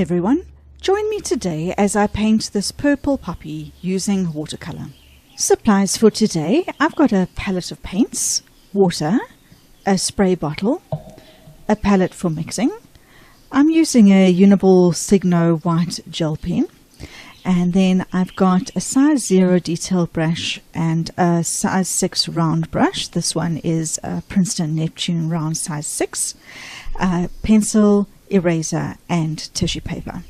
Hi everyone, join me today as I paint this purple poppy using watercolor. Supplies for today: I've got a palette of paints, water, a spray bottle, a palette for mixing. I'm using a Uniball Signo white gel pen, and then I've got a size 0 detail brush and a size 6 round brush. This one is a Princeton Neptune round size 6, pencil, eraser and tissue paper.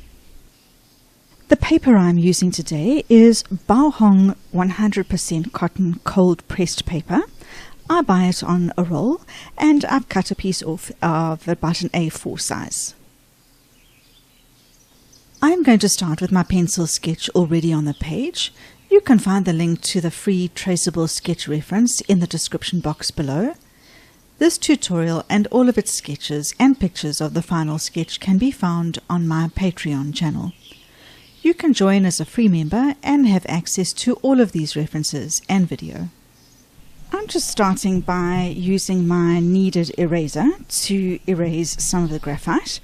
The paper I'm using today is Baohong 100% cotton cold pressed paper. I buy it on a roll and I've cut a piece off of about an A4 size. I'm going to start with my pencil sketch already on the page. You can find the link to the free traceable sketch reference in the description box below. This tutorial and all of its sketches and pictures of the final sketch can be found on my Patreon channel. You can join as a free member and have access to all of these references and video. I'm just starting by using my kneaded eraser to erase some of the graphite.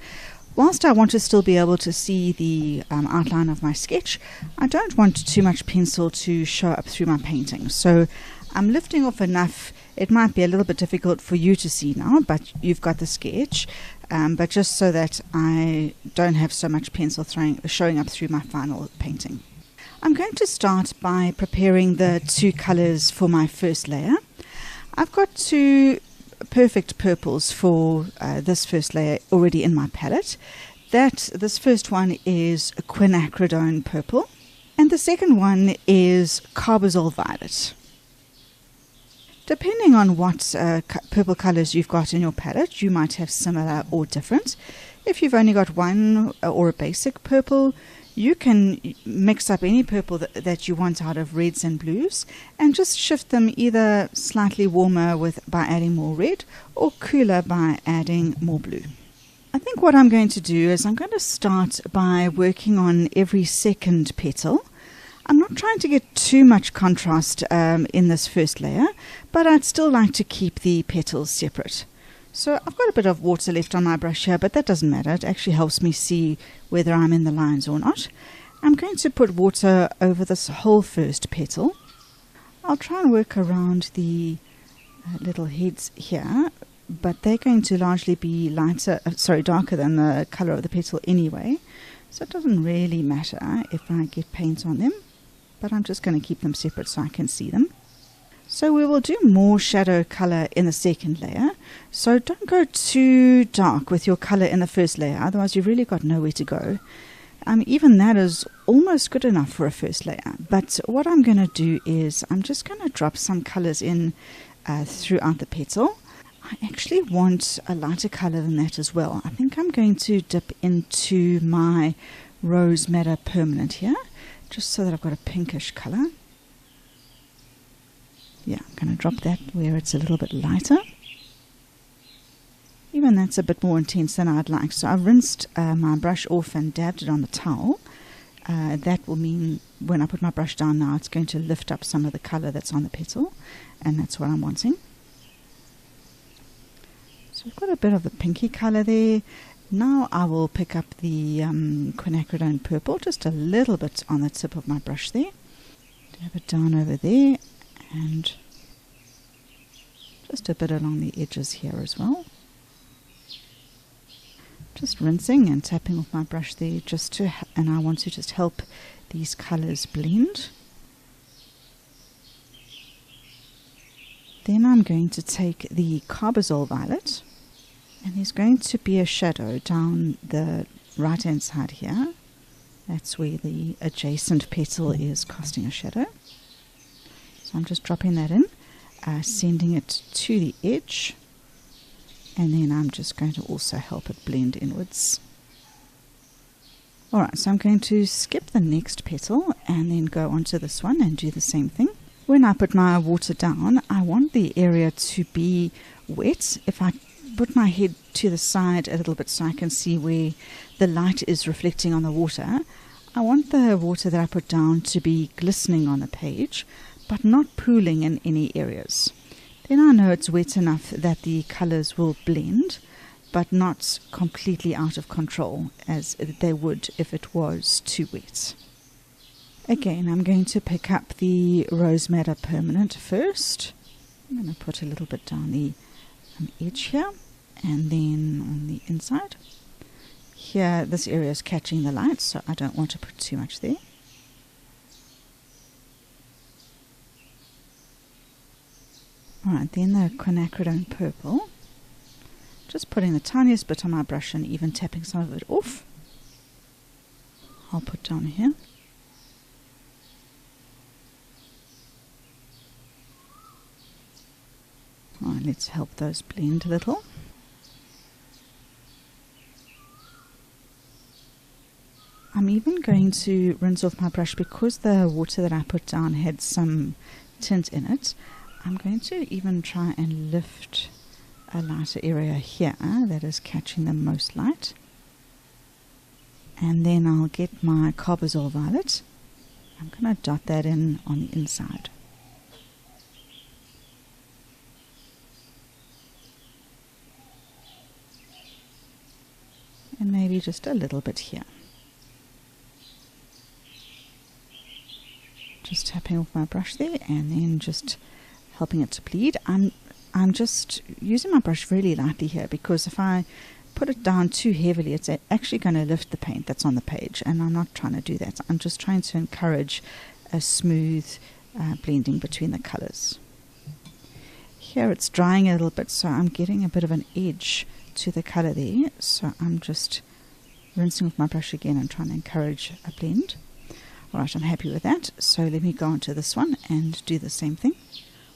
Whilst I want to still be able to see the outline of my sketch, I don't want too much pencil to show up through my painting. So I'm lifting off enough. It might be a little bit difficult for you to see now, but you've got the sketch. But just so that I don't have so much pencil showing up through my final painting. I'm going to start by preparing the two colors for my first layer. I've got two perfect purples for this first layer already in my palette. This first one is Quinacridone Purple and the second one is Carbazole Violet. Depending on what purple colors you've got in your palette, you might have similar or different. If you've only got one or a basic purple, you can mix up any purple that you want out of reds and blues and just shift them either slightly warmer by adding more red or cooler by adding more blue. I think what I'm going to do is I'm going to start by working on every second petal. I'm not trying to get too much contrast in this first layer, but I'd still like to keep the petals separate. So I've got a bit of water left on my brush here, but that doesn't matter. It actually helps me see whether I'm in the lines or not. I'm going to put water over this whole first petal. I'll try and work around the little heads here, but they're going to largely be darker than the color of the petal anyway. So it doesn't really matter if I get paint on them, but I'm just going to keep them separate so I can see them. So we will do more shadow color in the second layer. So don't go too dark with your color in the first layer, otherwise you've really got nowhere to go. Even that is almost good enough for a first layer. But what I'm going to do is I'm just going to drop some colors in throughout the petal. I actually want a lighter color than that as well. I think I'm going to dip into my Rose Madder Permanent here, just so that I've got a pinkish color. Yeah, I'm going to drop that where it's a little bit lighter. Even that's a bit more intense than I'd like. So I've rinsed my brush off and dabbed it on the towel. That will mean when I put my brush down now, it's going to lift up some of the color that's on the petal, and that's what I'm wanting. So I've got a bit of the pinky color there. Now I will pick up the Quinacridone Purple, just a little bit on the tip of my brush there. Dab it down over there, and just a bit along the edges here as well. Just rinsing and tapping with my brush there, and I want to just help these colors blend. Then I'm going to take the Carbazole Violet, and there's going to be a shadow down the right hand side here. That's where the adjacent petal is casting a shadow. So I'm just dropping that in, sending it to the edge, and then I'm just going to also help it blend inwards. Alright, so I'm going to skip the next petal and then go onto this one and do the same thing. When I put my water down, I want the area to be wet. If I put my head to the side a little bit so I can see where the light is reflecting on the water, I want the water that I put down to be glistening on the page, but not pooling in any areas. Then I know it's wet enough that the colors will blend, but not completely out of control as they would if it was too wet. Again, I'm going to pick up the Rose Madder Permanent first. I'm going to put a little bit down the edge here, and then on the inside. Here, this area is catching the light, so I don't want to put too much there. Alright, then the Quinacridone Purple. Just putting the tiniest bit on my brush and even tapping some of it off. I'll put down here. Alright, let's help those blend a little. I'm even going to rinse off my brush because the water that I put down had some tint in it. I'm going to even try and lift a lighter area here that is catching the most light. And then I'll get my Carbazole Violet. I'm going to dot that in on the inside. And maybe just a little bit here. Just tapping off my brush there and then just helping it to bleed. I'm just using my brush really lightly here because if I put it down too heavily, it's actually going to lift the paint that's on the page, and I'm not trying to do that. I'm just trying to encourage a smooth blending between the colors. Here it's drying a little bit, so I'm getting a bit of an edge to the color there, so I'm just rinsing off my brush again and trying to encourage a blend. Alright, I'm happy with that, so let me go on to this one and do the same thing.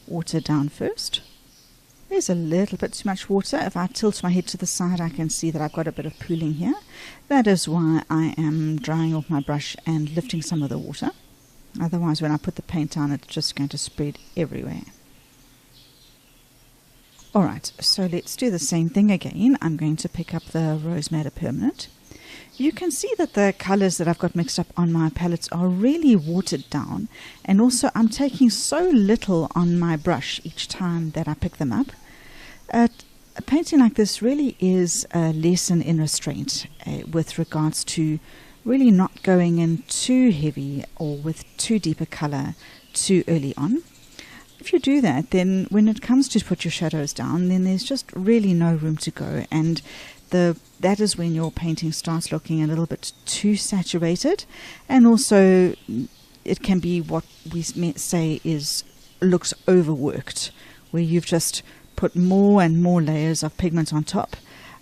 Water down first. There's a little bit too much water. If I tilt my head to the side, I can see that I've got a bit of pooling here. That is why I am drying off my brush and lifting some of the water. Otherwise, when I put the paint down, it's just going to spread everywhere. Alright, so let's do the same thing again. I'm going to pick up the Rose Madder Permanent. You can see that the colors that I've got mixed up on my palettes are really watered down, and also I'm taking so little on my brush each time that I pick them up. A painting like this really is a lesson in restraint with regards to really not going in too heavy or with too deep a color too early on. If you do that, then when it comes to put your shadows down, then there's just really no room to go, and that is when your painting starts looking a little bit too saturated, and also it can be what we say looks overworked, where you've just put more and more layers of pigment on top,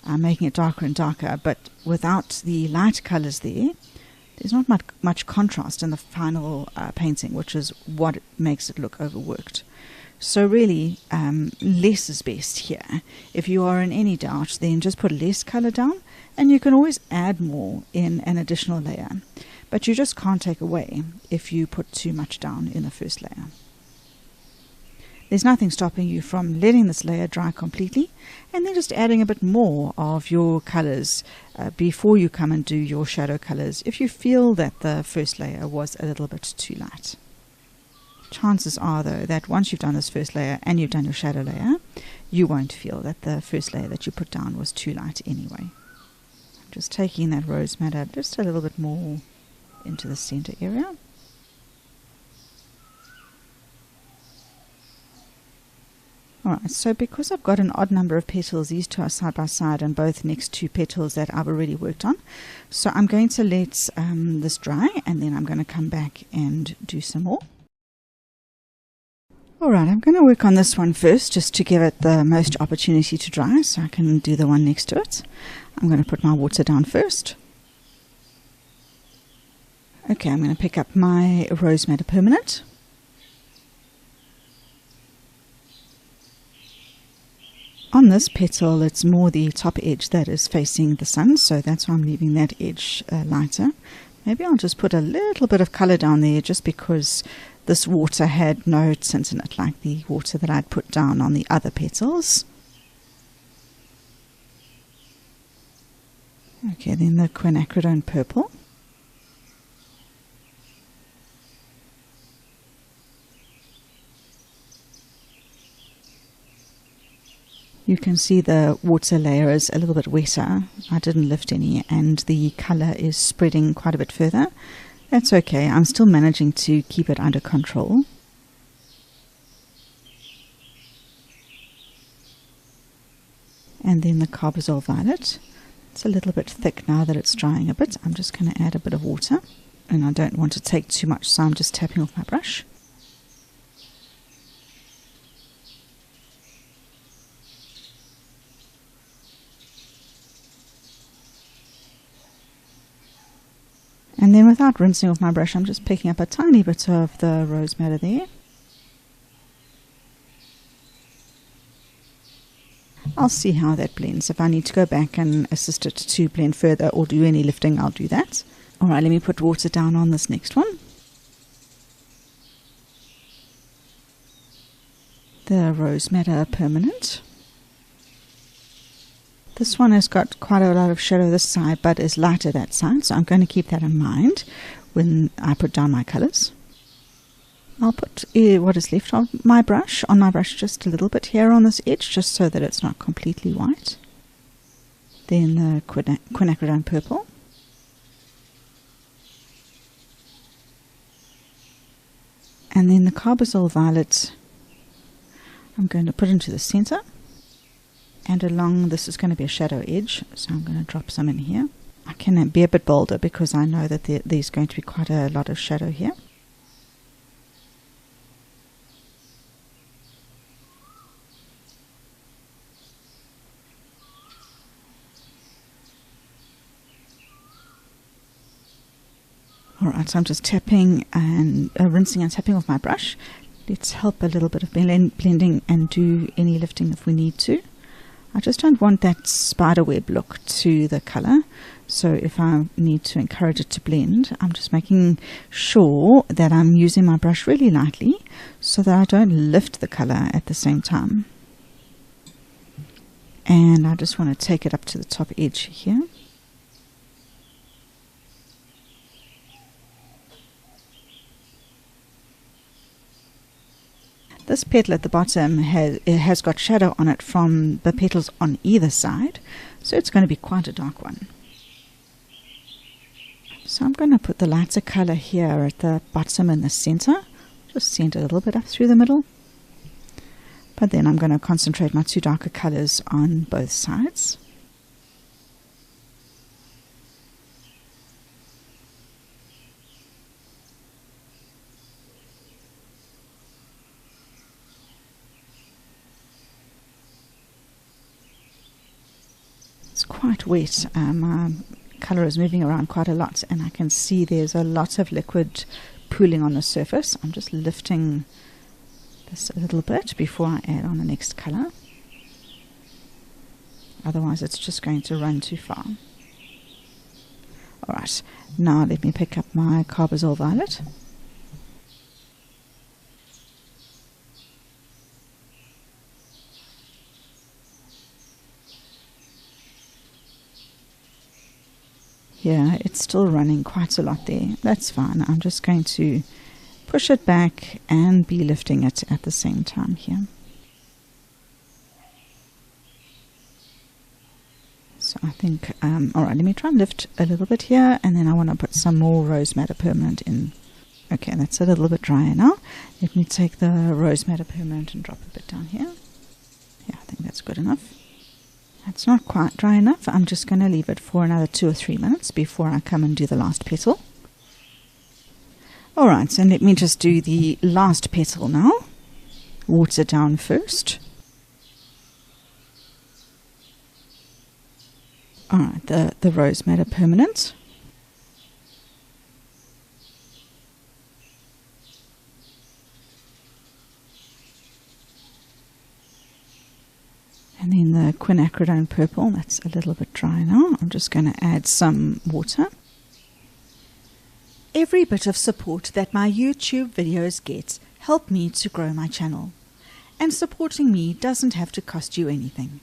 making it darker and darker, but without the light colors there's not much contrast in the final painting, which is what makes it look overworked. So really, less is best here. If you are in any doubt, then just put less color down, and you can always add more in an additional layer. But you just can't take away if you put too much down in the first layer. There's nothing stopping you from letting this layer dry completely, and then just adding a bit more of your colors before you come and do your shadow colors if you feel that the first layer was a little bit too light. Chances are, though, that once you've done this first layer and you've done your shadow layer, you won't feel that the first layer that you put down was too light anyway. I'm just taking that Rose Madder just a little bit more into the center area. Alright, so because I've got an odd number of petals, these two are side by side and both next to petals that I've already worked on. So I'm going to let this dry, and then I'm going to come back and do some more. Alright, I'm going to work on this one first just to give it the most opportunity to dry, so I can do the one next to it. I'm going to put my water down first. Okay, I'm going to pick up my Rose Madder Permanent. On this petal, it's more the top edge that is facing the sun, so that's why I'm leaving that edge lighter. Maybe I'll just put a little bit of color down there just because this water had no tint in it, like the water that I'd put down on the other petals. Okay, then the Quinacridone Purple. You can see the water layer is a little bit wetter. I didn't lift any, and the colour is spreading quite a bit further. That's okay. I'm still managing to keep it under control. And then the Carbazole Violet. It's a little bit thick now that it's drying a bit. I'm just going to add a bit of water, and I don't want to take too much, so I'm just tapping off my brush. And then without rinsing off my brush, I'm just picking up a tiny bit of the rose madder there. I'll see how that blends. If I need to go back and assist it to blend further or do any lifting, I'll do that. Alright, let me put water down on this next one. The Rose Madder Permanent. This one has got quite a lot of shadow this side, but is lighter that side, so I'm going to keep that in mind when I put down my colours. I'll put what is left on my brush, just a little bit here on this edge, just so that it's not completely white. Then the Quinacridone Purple. And then the Carbazole Violet I'm going to put into the center. And along, this is going to be a shadow edge, so I'm going to drop some in here. I can be a bit bolder because I know that there's going to be quite a lot of shadow here. Alright, so I'm just tapping and rinsing and tapping off my brush. Let's help a little bit of blending and do any lifting if we need to. I just don't want that spiderweb look to the colour, so if I need to encourage it to blend, I'm just making sure that I'm using my brush really lightly so that I don't lift the colour at the same time. And I just want to take it up to the top edge here. This petal at the bottom has got shadow on it from the petals on either side, so it's going to be quite a dark one. So I'm going to put the lighter colour here at the bottom in the centre, just send a little bit up through the middle. But then I'm going to concentrate my two darker colours on both sides. It's quite wet. My colour is moving around quite a lot, and I can see there's a lot of liquid pooling on the surface. I'm just lifting this a little bit before I add on the next colour. Otherwise it's just going to run too far. Alright, now let me pick up my Carbazole Violet. Yeah, it's still running quite a lot there. That's fine. I'm just going to push it back and be lifting it at the same time here. So I think, alright, let me try and lift a little bit here, and then I want to put some more Rose Madder Permanent in. Okay, that's a little bit drier now. Let me take the Rose Madder Permanent and drop a bit down here. Yeah, I think that's good enough. It's not quite dry enough. I'm just going to leave it for another 2 or 3 minutes before I come and do the last petal. Alright, so let me just do the last petal now. Water down first. Alright, the Rose Madder Permanent. And then the Quinacridone Purple, that's a little bit dry now. I'm just going to add some water. Every bit of support that my YouTube videos get help me to grow my channel. And supporting me doesn't have to cost you anything.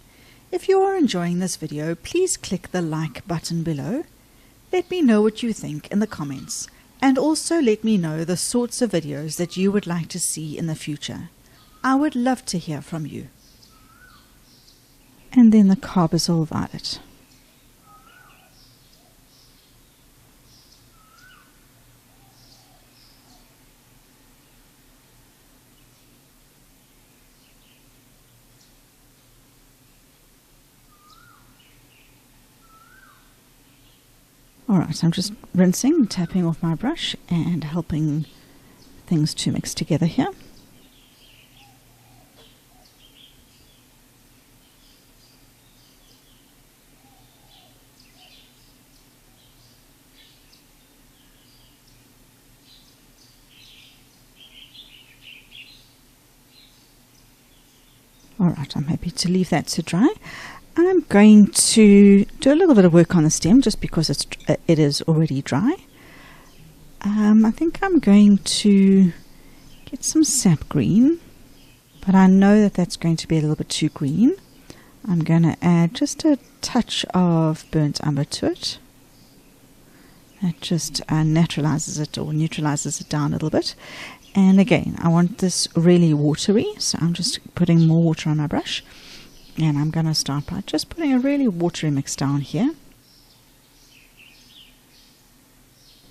If you are enjoying this video, please click the like button below. Let me know what you think in the comments. And also let me know the sorts of videos that you would like to see in the future. I would love to hear from you. and then the Carbazole Violet. Alright, I'm just rinsing, tapping off my brush and helping things to mix together here. Alright, I'm happy to leave that to dry. I'm going to do a little bit of work on the stem just because it is already dry. I think I'm going to get some Sap Green, but I know that that's going to be a little bit too green. I'm going to add just a touch of burnt umber to it. That just naturalizes it or neutralizes it down a little bit. And again, I want this really watery, so I'm just putting more water on my brush. And I'm going to start by just putting a really watery mix down here.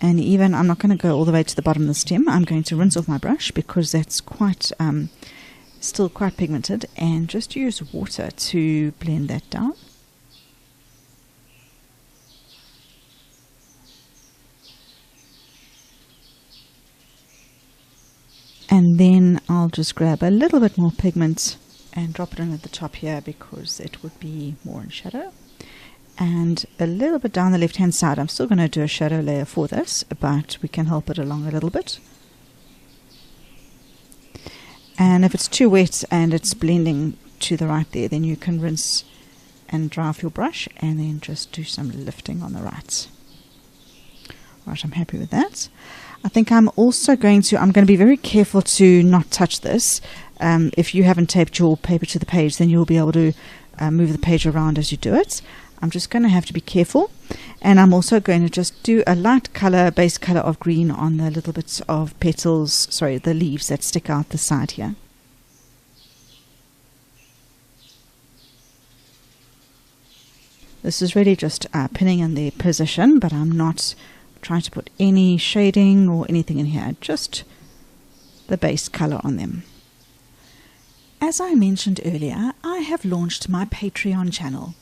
And even, I'm not going to go all the way to the bottom of the stem. I'm going to rinse off my brush because that's quite, still quite pigmented. And just use water to blend that down. And then I'll just grab a little bit more pigment and drop it in at the top here because it would be more in shadow. And a little bit down the left hand side. I'm still going to do a shadow layer for this, but we can help it along a little bit. And if it's too wet and it's blending to the right there, then you can rinse and dry off your brush and then just do some lifting on the right. Right, I'm happy with that. I think I'm also going to be very careful to not touch this. If you haven't taped your paper to the page, then you'll be able to move the page around as you do it. I'm just going to have to be careful. And I'm also going to just do a light color, base color of green on the little bits of petals, sorry, the leaves that stick out the side here. This is really just pinning in their position, but I'm not trying to put any shading or anything in here, just the base color on them. As I mentioned earlier, I have launched my Patreon channel.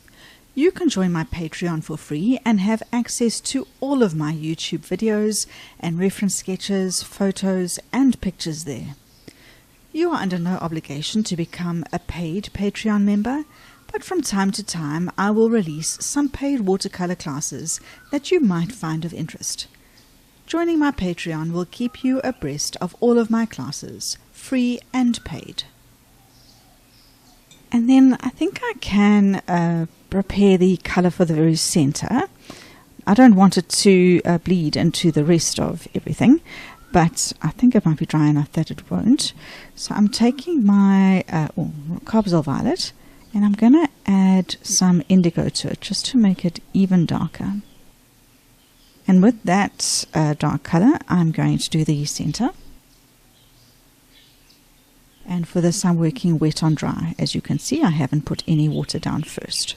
You can join my Patreon for free and have access to all of my YouTube videos and reference sketches, photos and pictures there. You are under no obligation to become a paid Patreon member, but from time to time I will release some paid watercolor classes that you might find of interest. Joining my Patreon will keep you abreast of all of my classes, free and paid. And then I think I can prepare the color for the very center. I don't want it to bleed into the rest of everything, but I think it might be dry enough that it won't. So I'm taking my Carbazole Violet and I'm going to add some indigo to it just to make it even darker. And with that dark color, I'm going to do the center. And for this, I'm working wet on dry. As you can see, I haven't put any water down first.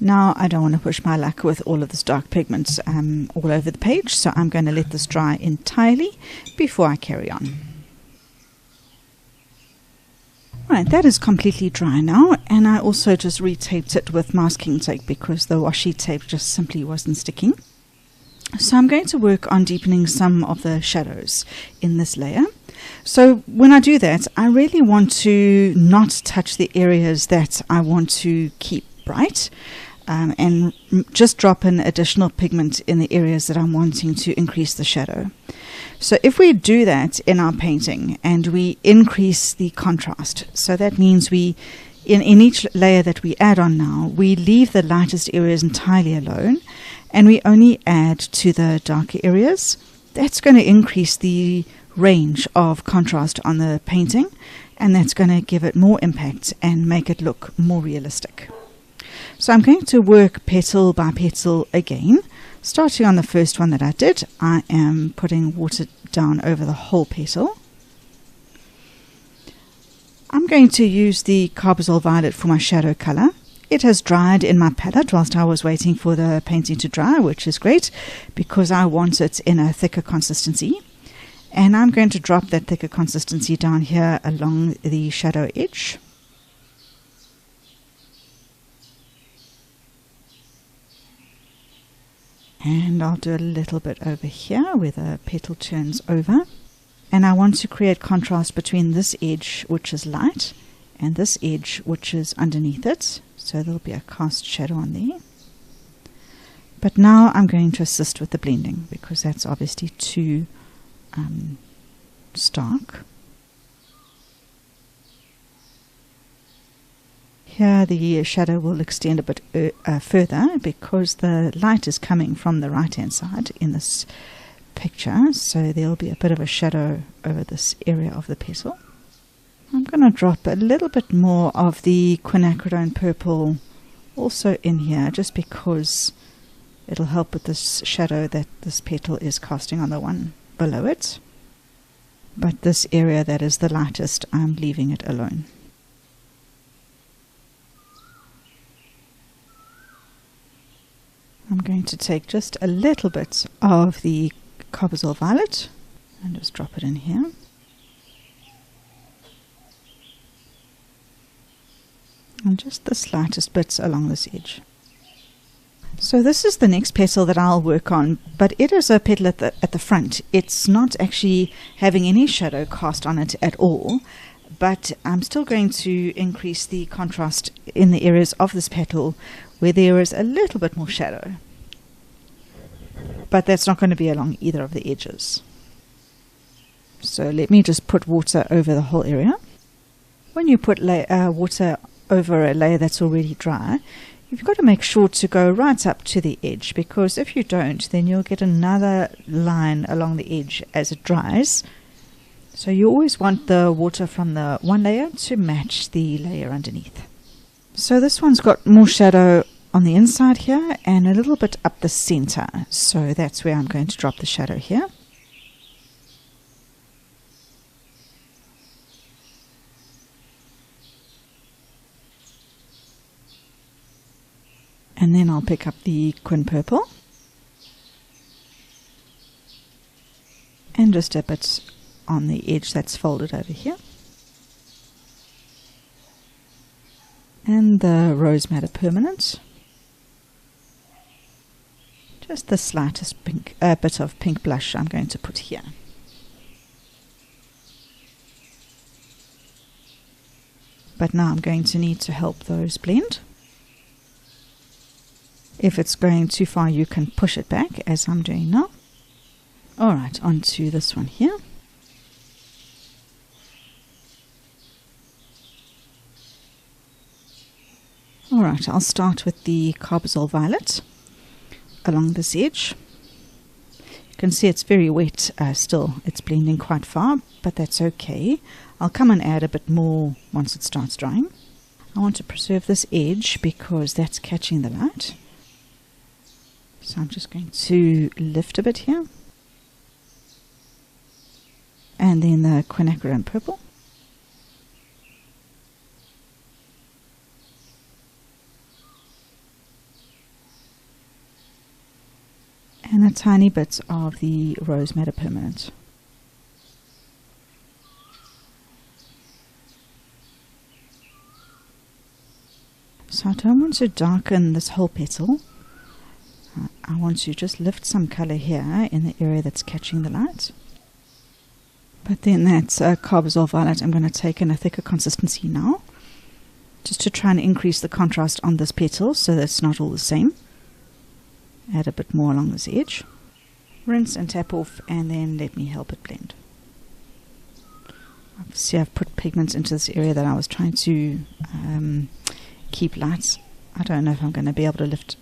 Now I don't want to push my luck with all of this dark pigment all over the page, so I'm going to let this dry entirely before I carry on. Right, that is completely dry now, and I also just retaped it with masking tape because the washi tape just simply wasn't sticking. So I'm going to work on deepening some of the shadows in this layer. So when I do that, I really want to not touch the areas that I want to keep bright, and just drop in additional pigment in the areas that I'm wanting to increase the shadow. So if we do that in our painting and we increase the contrast, so that means we, in each layer that we add on now, we leave the lightest areas entirely alone and we only add to the darker areas. That's going to increase the range of contrast on the painting, and that's going to give it more impact and make it look more realistic. So I'm going to work petal by petal again. Starting on the first one that I did, I am putting water down over the whole petal. I'm going to use the Carbazole Violet for my shadow color. It has dried in my palette whilst I was waiting for the painting to dry, which is great because I want it in a thicker consistency. And I'm going to drop that thicker consistency down here along the shadow edge. And I'll do a little bit over here where the petal turns over. And I want to create contrast between this edge, which is light, and this edge, which is underneath it. So there'll be a cast shadow on there. But now I'm going to assist with the blending because that's obviously too stark. Here the shadow will extend a bit further because the light is coming from the right hand side in this picture, so there'll be a bit of a shadow over this area of the petal. I'm going to drop a little bit more of the Quinacridone Purple also in here just because it'll help with this shadow that this petal is casting on the one below it. But this area that is the lightest, I'm leaving it alone. I'm going to take just a little bit of the Carbazole Violet and just drop it in here. And just the slightest bits along this edge. So this is the next petal that I'll work on, but it is a petal at the front. It's not actually having any shadow cast on it at all, but I'm still going to increase the contrast in the areas of this petal where there is a little bit more shadow. But that's not going to be along either of the edges. So let me just put water over the whole area. When you put water over a layer that's already dry, you've got to make sure to go right up to the edge, because if you don't, then you'll get another line along the edge as it dries. So you always want the water from the one layer to match the layer underneath. So this one's got more shadow on the inside here and a little bit up the center, so that's where I'm going to drop the shadow here. And then I'll pick up the Quin Purple and just dip it on the edge that's folded over here. And the Rose Madder Permanent. Just the slightest pink, bit of pink blush I'm going to put here. But now I'm going to need to help those blend. If it's going too far, you can push it back, as I'm doing now. Alright, on to this one here. Alright, I'll start with the Carbazole Violet along this edge. You can see it's very wet still. It's blending quite far, but that's okay. I'll come and add a bit more once it starts drying. I want to preserve this edge because that's catching the light. So I'm just going to lift a bit here. And then the Quinacridone Purple. And a tiny bit of the Rose Madder Permanent. So I don't want to darken this whole petal. I want to just lift some color here in the area that's catching the light. But then that's Carbazole Violet I'm going to take in a thicker consistency now, just to try and increase the contrast on this petal so that it's not all the same. Add a bit more along this edge. Rinse and tap off, and then let me help it blend. See, I've put pigments into this area that I was trying to keep light. I don't know if I'm going to be able to lift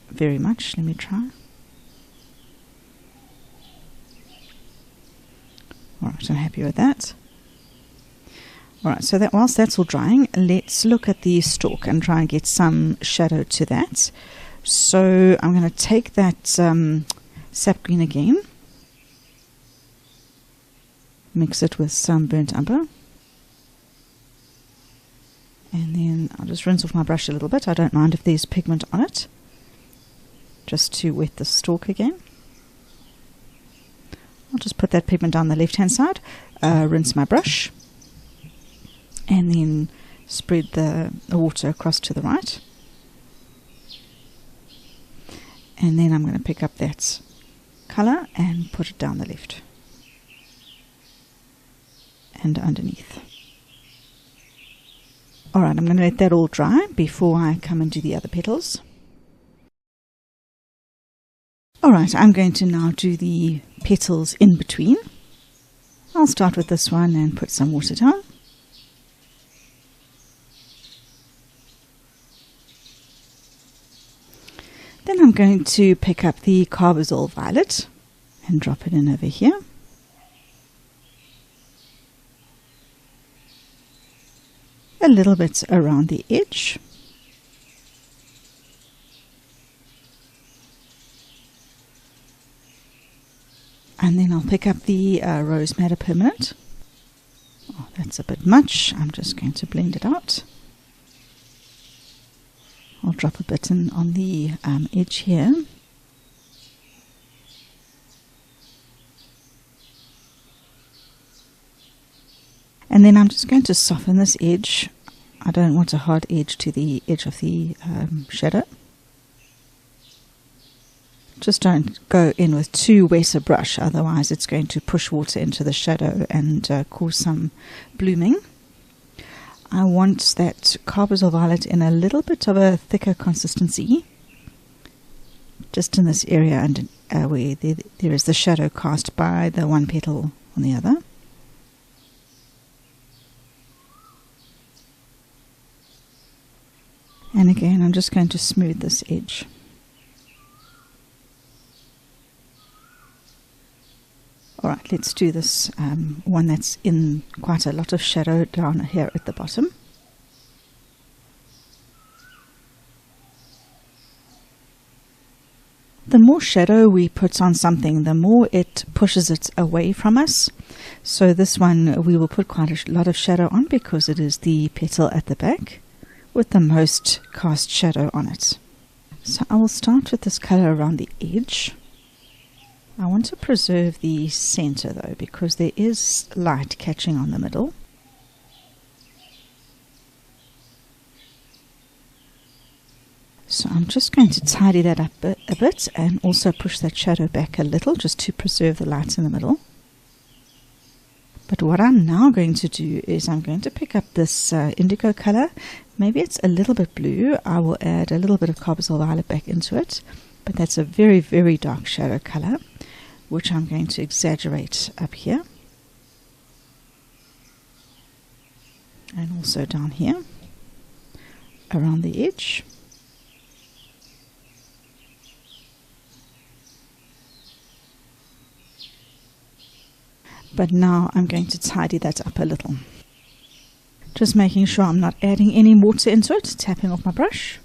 very much. Let me try. Alright, I'm happy with that. Alright, so that whilst that's all drying, let's look at the stalk and try and get some shadow to that. So I'm going to take that Sap Green again, mix it with some burnt umber, and then I'll just rinse off my brush a little bit. I don't mind if there's pigment on it, just to wet the stalk again. I'll just put that pigment down the left hand side, rinse my brush, and then spread the water across to the right. And then I'm going to pick up that colour and put it down the left and underneath. Alright, I'm going to let that all dry before I come and do the other petals. Alright, I'm going to now do the petals in between. I'll start with this one and put some water down. Then I'm going to pick up the Carbazole Violet and drop it in over here. A little bit around the edge. And then I'll pick up the Rose Madder Permanent. Oh, that's a bit much. I'm just going to blend it out. I'll drop a bit in on the edge here. And then I'm just going to soften this edge. I don't want a hard edge to the edge of the shadow. Just don't go in with too wet a brush, otherwise it's going to push water into the shadow and cause some blooming. I want that Carbazole Violet in a little bit of a thicker consistency, just in this area and where there is the shadow cast by the one petal on the other. And again, I'm just going to smooth this edge. Alright, let's do this one that's in quite a lot of shadow down here at the bottom. The more shadow we put on something, the more it pushes it away from us. So this one we will put quite a lot of shadow on because it is the petal at the back with the most cast shadow on it. So I will start with this color around the edge. I want to preserve the center though, because there is light catching on the middle. So I'm just going to tidy that up a bit and also push that shadow back a little just to preserve the light in the middle. But what I'm now going to do is I'm going to pick up this indigo color. Maybe it's a little bit blue. I will add a little bit of Carbazole Violet back into it. But that's a very, very dark shadow color, which I'm going to exaggerate up here. And also down here, around the edge. But now I'm going to tidy that up a little. Just making sure I'm not adding any water into it, tapping off my brush.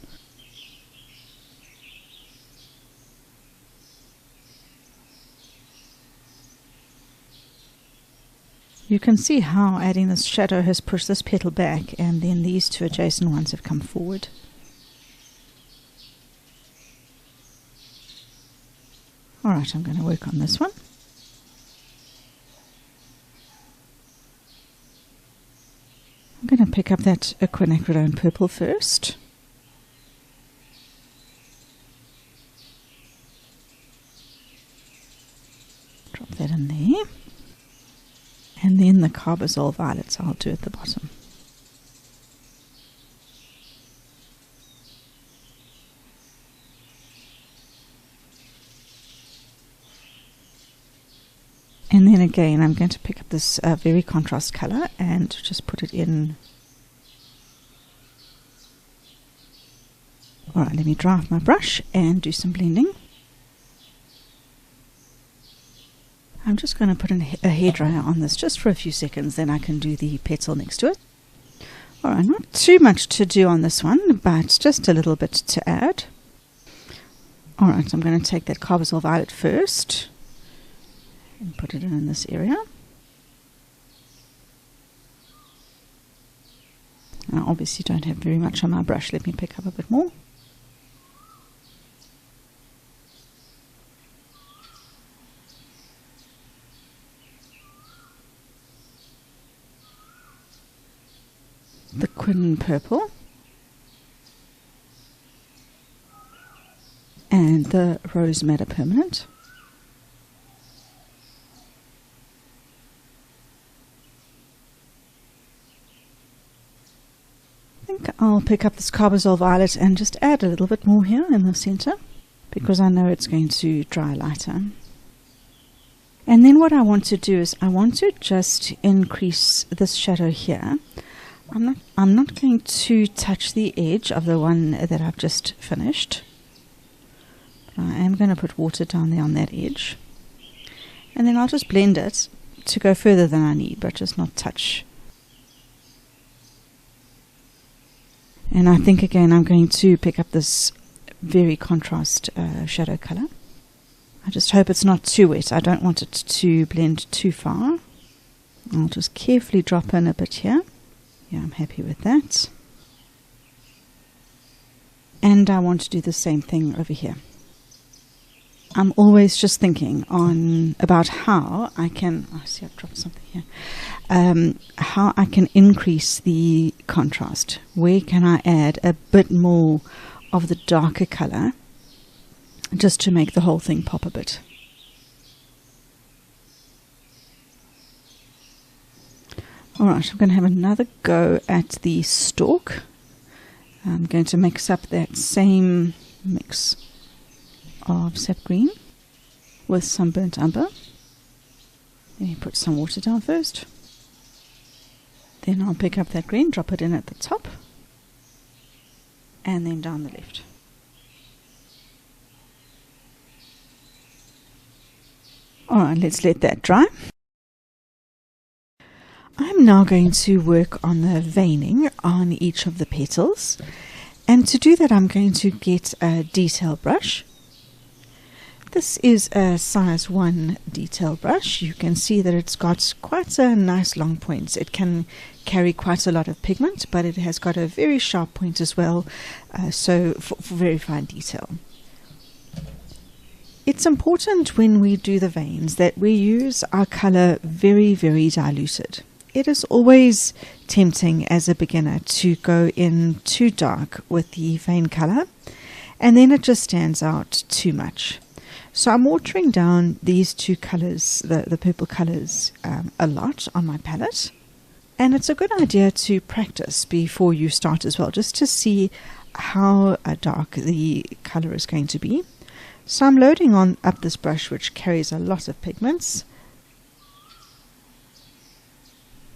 You can see how adding this shadow has pushed this petal back, and then these two adjacent ones have come forward. Alright, I'm going to work on this one. I'm going to pick up that Quinacridone Purple first. Drop that in there. And then the Carbazole Violets I'll do at the bottom. And then again I'm going to pick up this very contrast color and just put it in. Alright, let me dry off my brush and do some blending. I'm just going to put a hairdryer on this just for a few seconds, then I can do the petal next to it. Alright, not too much to do on this one, but just a little bit to add. Alright, I'm going to take that Carbazole Violet first and put it in this area. I obviously don't have very much on my brush. Let me pick up a bit more. The Quinacridone Purple and the Rose Madder Permanent. I think I'll pick up this Carbazole Violet and just add a little bit more here in the center, because I know it's going to dry lighter. And then what I want to do is I want to just increase this shadow here. I'm not going to touch the edge of the one that I've just finished. But I am going to put water down there on that edge. And then I'll just blend it to go further than I need, but just not touch. And I think again I'm going to pick up this very contrast shadow color. I just hope it's not too wet. I don't want it to blend too far. I'll just carefully drop in a bit here. Yeah, I'm happy with that. And I want to do the same thing over here. I'm always just thinking about how I can, I see I've dropped something here, how I can increase the contrast. Where can I add a bit more of the darker color just to make the whole thing pop a bit. Alright, I'm going to have another go at the stalk. I'm going to mix up that same mix of Sap Green with some burnt umber. Let me put some water down first. Then I'll pick up that green, drop it in at the top, and then down the left. Alright, let's let that dry. I'm now going to work on the veining on each of the petals, and to do that I'm going to get a detail brush. This is a size 1 detail brush. You can see that it's got quite a nice long point. It can carry quite a lot of pigment, but it has got a very sharp point as well, so for very fine detail. It's important when we do the veins that we use our color very, very diluted. It is always tempting as a beginner to go in too dark with the vein color, and then it just stands out too much. So I'm watering down these two colors, the purple colors, a lot on my palette. And it's a good idea to practice before you start as well, just to see how dark the color is going to be. So I'm loading up this brush, which carries a lot of pigments.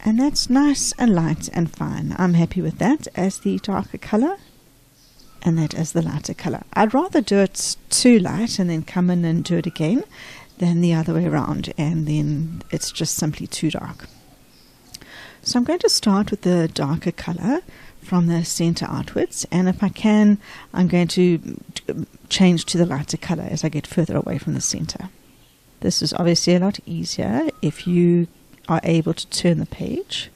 And that's nice and light and fine. I'm happy with that as the darker color, and that as the lighter color. I'd rather do it too light and then come in and do it again than the other way around, and then it's just simply too dark. So I'm going to start with the darker color from the center outwards, and if I can, I'm going to change to the lighter color as I get further away from the center. This is obviously a lot easier if you are able to turn the page,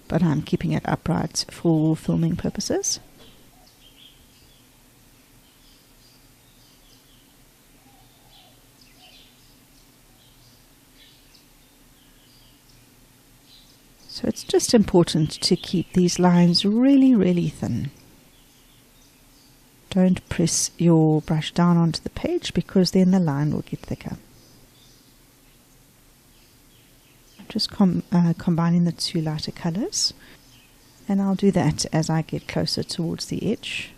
but I'm keeping it upright for filming purposes. So it's just important to keep these lines really, really thin. Don't press your brush down onto the page, because then the line will get thicker. I'm just combining the two lighter colors, and I'll do that as I get closer towards the edge.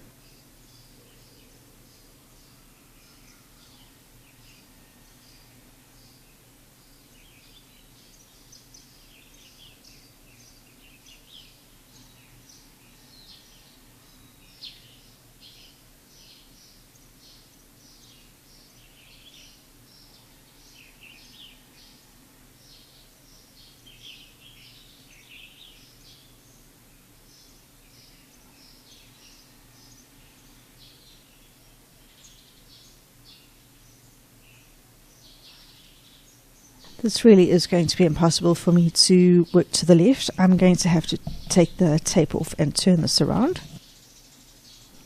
This really is going to be impossible for me to work to the left. I'm going to have to take the tape off and turn this around.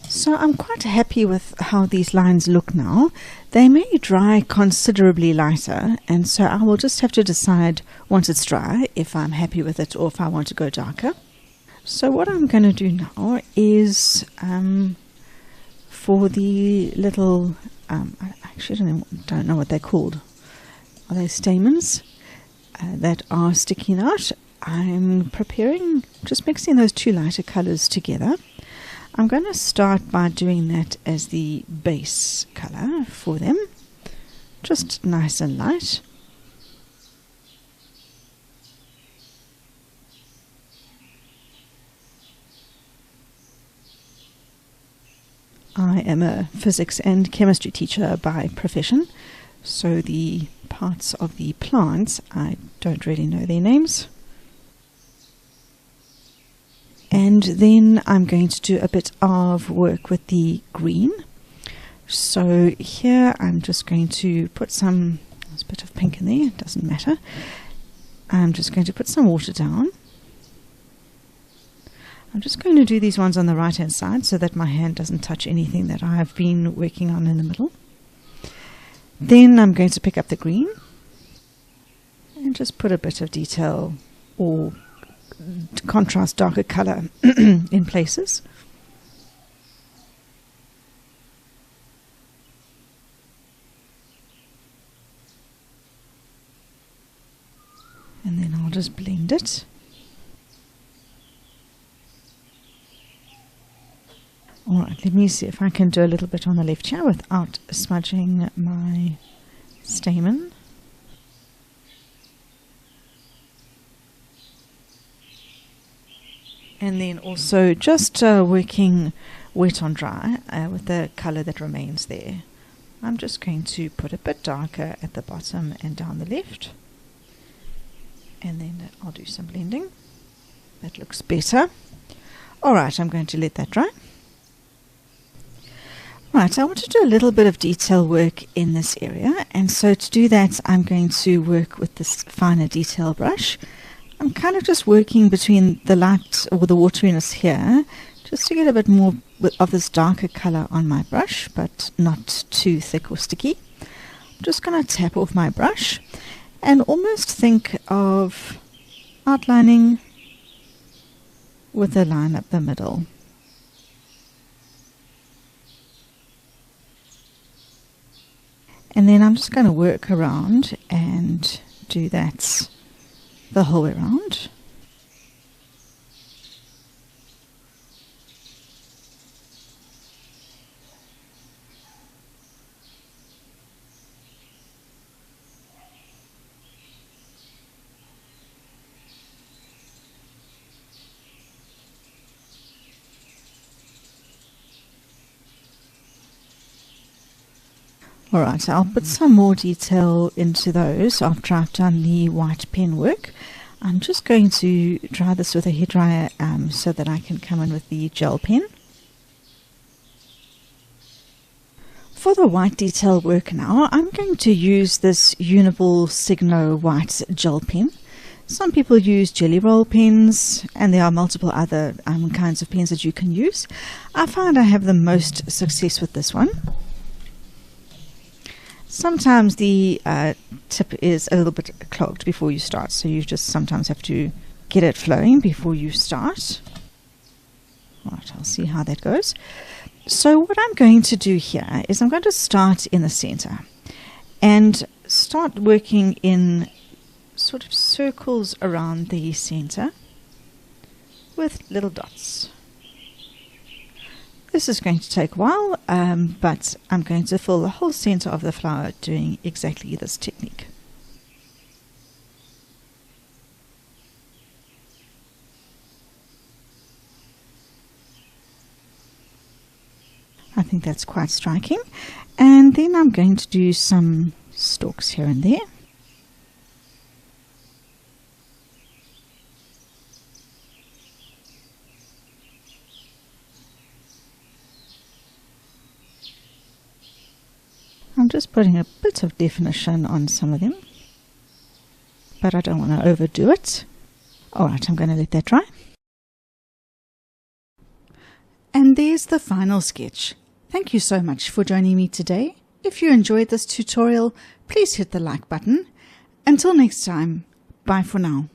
So I'm quite happy with how these lines look now. They may dry considerably lighter, and so I will just have to decide once it's dry if I'm happy with it or if I want to go darker. So what I'm going to do now is for the little, I actually don't know what they're called. Are they stamens that are sticking out? I'm preparing, just mixing those two lighter colors together. I'm going to start by doing that as the base color for them, just nice and light. I am a physics and chemistry teacher by profession, so the parts of the plants, I don't really know their names. And then I'm going to do a bit of work with the green. So here I'm just going to put some, there's a bit of pink in there, it doesn't matter. I'm just going to put some water down. I'm just going to do these ones on the right hand side so that my hand doesn't touch anything that I've been working on in the middle. Then I'm going to pick up the green and just put a bit of detail or contrast darker color in places. And then I'll just blend it. Alright, let me see if I can do a little bit on the left here without smudging my stamen. And then also just working wet on dry with the color that remains there. I'm just going to put a bit darker at the bottom and down the left. And then I'll do some blending. That looks better. Alright, I'm going to let that dry. Right, I want to do a little bit of detail work in this area, and so to do that I'm going to work with this finer detail brush. I'm kind of just working between the light or the wateriness here, just to get a bit more of this darker color on my brush, but not too thick or sticky. I'm just going to tap off my brush and almost think of outlining with a line up the middle. And then I'm just going to work around and do that the whole way around. Alright, I'll put some more detail into those after I've done the white pen work. I'm just going to dry this with a hairdryer so that I can come in with the gel pen. For the white detail work now, I'm going to use this Uniball Signo white gel pen. Some people use jelly roll pens, and there are multiple other kinds of pens that you can use. I find I have the most success with this one. Sometimes the tip is a little bit clogged before you start, so you just sometimes have to get it flowing before you start. Right, I'll see how that goes. So what I'm going to do here is I'm going to start in the center and start working in sort of circles around the center with little dots. This is going to take a while, but I'm going to fill the whole center of the flower doing exactly this technique. I think that's quite striking. And then I'm going to do some stalks here and there. I'm just putting a bit of definition on some of them. but I don't want to overdo it. Alright, I'm going to let that dry. And there's the final sketch. Thank you so much for joining me today. If you enjoyed this tutorial, please hit the like button. Until next time, bye for now.